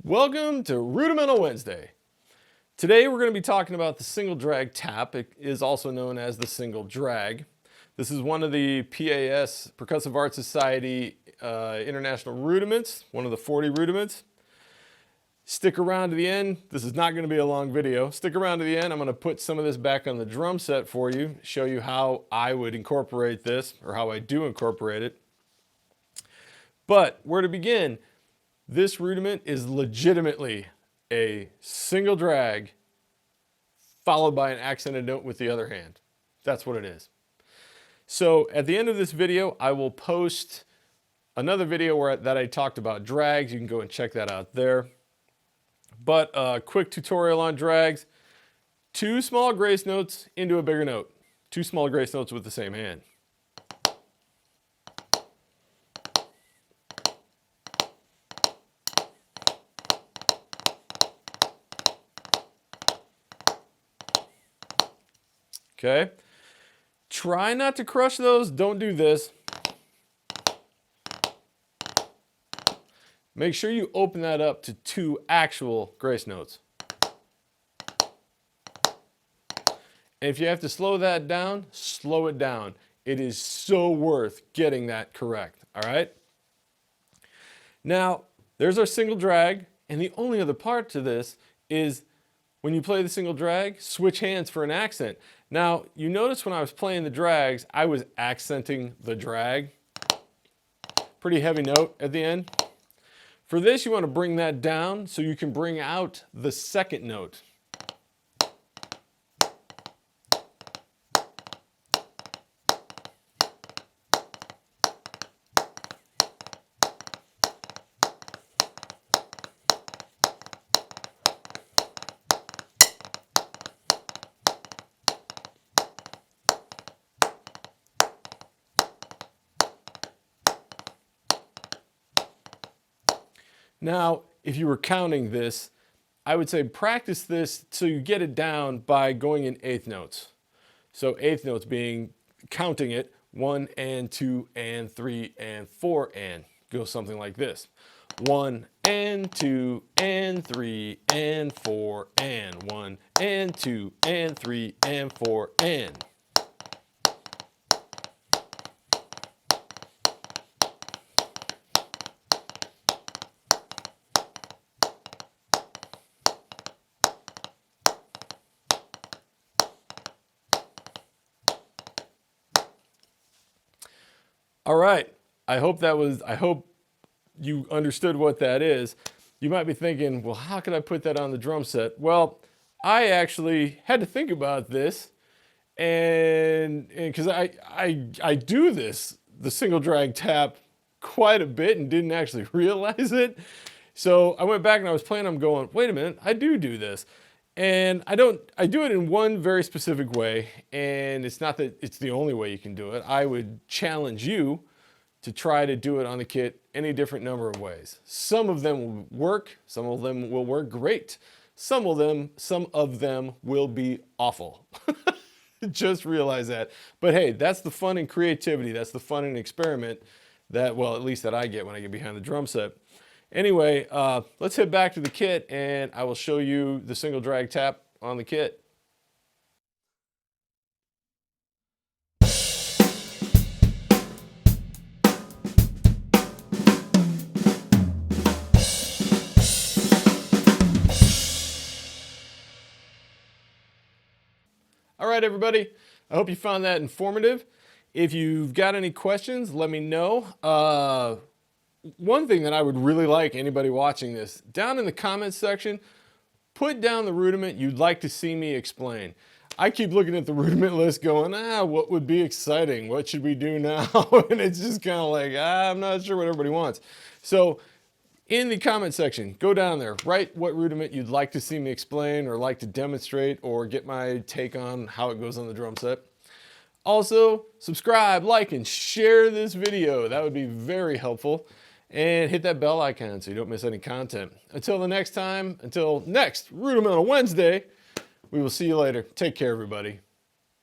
Welcome to Rudimental Wednesday. Today we're going to be talking about the single drag tap. It is also known as the single drag. This is one of the PAS, Percussive Art Society International Rudiments, one of the 40 rudiments. Stick around to the end. This is not going to be a long video. Stick around to the end. I'm going to put some of this back on the drum set for you, show you how I would incorporate this, or how I do incorporate it. But where to begin? This rudiment is legitimately a single drag followed by an accented note with the other hand. That's what it is. So at the end of this video, I will post another video that I talked about drags. You can go and check that out there. But a quick tutorial on drags. 2 small grace notes into a bigger note. 2 small grace notes with the same hand. Okay, try not to crush those. Don't do this. Make sure you open that up to 2 actual grace notes. And if you have to slow that down, slow it down. It is so worth getting that correct, all right? Now, there's our single drag, and the only other part to this is when you play the single drag, switch hands for an accent. Now, you notice when I was playing the drags, I was accenting the drag. Pretty heavy note at the end. For this, you want to bring that down so you can bring out the second note. Now, if you were counting this, I would say practice this so you get it down by going in eighth notes. So eighth notes being counting it 1 and 2 and 3 and 4 and goes something like this. 1 and 2 and 3 and 4 and 1 and 2 and 3 and 4 and. All right, I hope you understood what that is. You might be thinking, well, how can I put that on the drum set? Well, I actually had to think about this, and because I do this, the single drag tap, quite a bit and didn't actually realize it. So I went back and I was playing, I'm going, wait a minute, I do this. And I do it in one very specific way, and it's not that it's the only way you can do it. I would challenge you to try to do it on the kit any different number of ways. Some of them will work, some of them will work great. Some of them will be awful. Just realize that. But hey, that's the fun and creativity, that's the fun and experiment that, well, at least that I get when I get behind the drum set. Anyway, let's head back to the kit and I will show you the single drag tap on the kit. All right, everybody, I hope you found that informative. If you've got any questions, let me know. One thing that I would really like anybody watching this, down in the comments section, put down the rudiment you'd like to see me explain. I keep looking at the rudiment list going, what would be exciting? What should we do now? And it's just kind of like, I'm not sure what everybody wants. So in the comment section, go down there, write what rudiment you'd like to see me explain or like to demonstrate or get my take on how it goes on the drum set. Also, subscribe, like, and share this video. That would be very helpful. And hit that bell icon so you don't miss any content. Until the next time, until next Rudimental Wednesday, we will see you later. Take care, everybody.